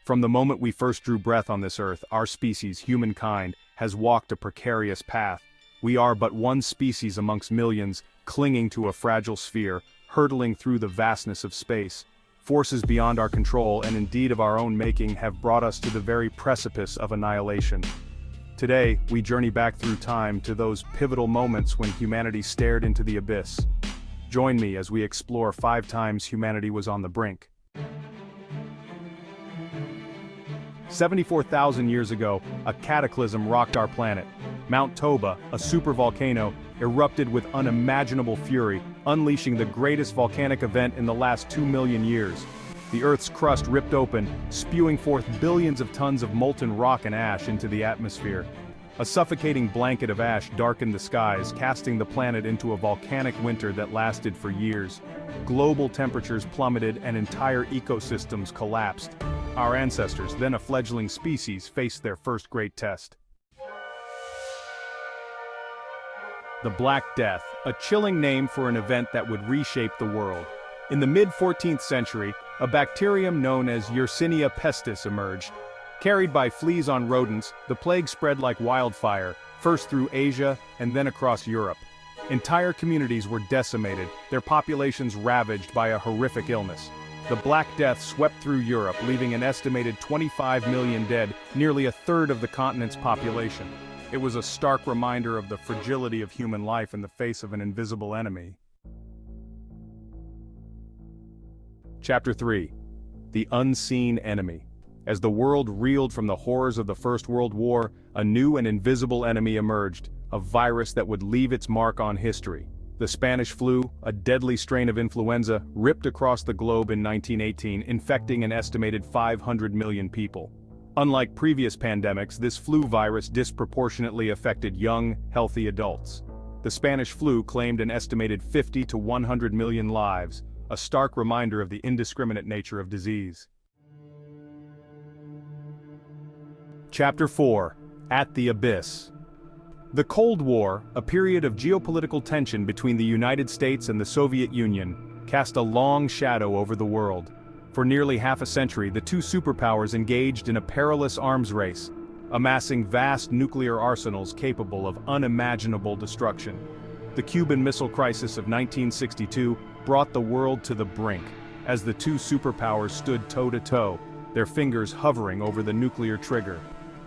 From the moment we first drew breath on this earth, our species, humankind, has walked a precarious path. We are but one species amongst millions, clinging to a fragile sphere, hurtling through the vastness of space. Forces beyond our control and indeed of our own making have brought us to the very precipice of annihilation. Today, we journey back through time to those pivotal moments when humanity stared into the abyss. Join me as we explore 5 times humanity was on the brink. 74,000 years ago, a cataclysm rocked our planet. Mount Toba, a supervolcano, erupted with unimaginable fury, unleashing the greatest volcanic event in the last 2 million years. The Earth's crust ripped open, spewing forth billions of tons of molten rock and ash into the atmosphere. A suffocating blanket of ash darkened the skies, casting the planet into a volcanic winter that lasted for years. Global temperatures plummeted and entire ecosystems collapsed. Our ancestors, then a fledgling species, faced their first great test. The Black Death, a chilling name for an event that would reshape the world. In the mid-14th century, a bacterium known as Yersinia pestis emerged. Carried by fleas on rodents, the plague spread like wildfire, first through Asia and then across Europe. Entire communities were decimated, their populations ravaged by a horrific illness. The Black Death swept through Europe, leaving an estimated 25 million dead, nearly a third of the continent's population. It was a stark reminder of the fragility of human life in the face of an invisible enemy. Chapter 3. The Unseen Enemy. As the world reeled from the horrors of the First World War, a new and invisible enemy emerged, a virus that would leave its mark on history. The Spanish flu, a deadly strain of influenza, ripped across the globe in 1918, infecting an estimated 500 million people. Unlike previous pandemics, this flu virus disproportionately affected young, healthy adults. The Spanish flu claimed an estimated 50 to 100 million lives, a stark reminder of the indiscriminate nature of disease. Chapter 4. At the Abyss. The Cold War, a period of geopolitical tension between the United States and the Soviet Union, cast a long shadow over the world. For nearly half a century, the two superpowers engaged in a perilous arms race, amassing vast nuclear arsenals capable of unimaginable destruction. The Cuban Missile Crisis of 1962 brought the world to the brink, as the two superpowers stood toe-to-toe, their fingers hovering over the nuclear trigger.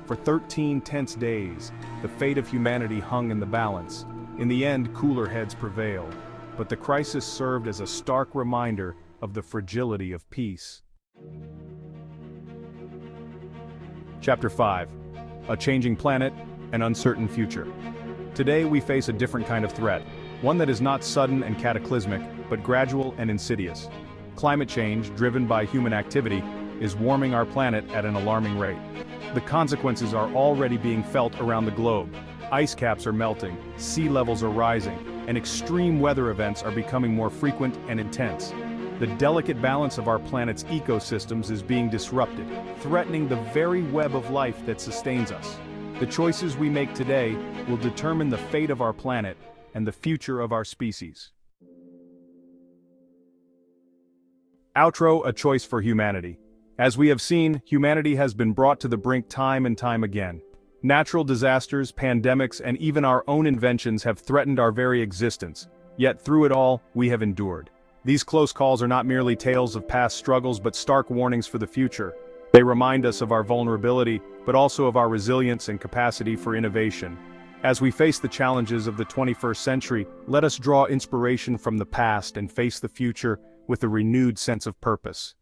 For 13 tense days, the fate of humanity hung in the balance. In the end, cooler heads prevailed, but the crisis served as a stark reminder of the fragility of peace. Chapter 5. A Changing Planet, an Uncertain Future. Today we face a different kind of threat, one that is not sudden and cataclysmic, but gradual and insidious. Climate change, driven by human activity, is warming our planet at an alarming rate. The consequences are already being felt around the globe. Ice caps are melting, sea levels are rising, and extreme weather events are becoming more frequent and intense. The delicate balance of our planet's ecosystems is being disrupted, threatening the very web of life that sustains us. The choices we make today will determine the fate of our planet and the future of our species. Outro: A Choice for Humanity. As we have seen, humanity has been brought to the brink time and time again. Natural disasters, pandemics, and even our own inventions have threatened our very existence. Yet through it all, we have endured. These close calls are not merely tales of past struggles but stark warnings for the future. They remind us of our vulnerability, but also of our resilience and capacity for innovation. As we face the challenges of the 21st century, let us draw inspiration from the past and face the future with a renewed sense of purpose.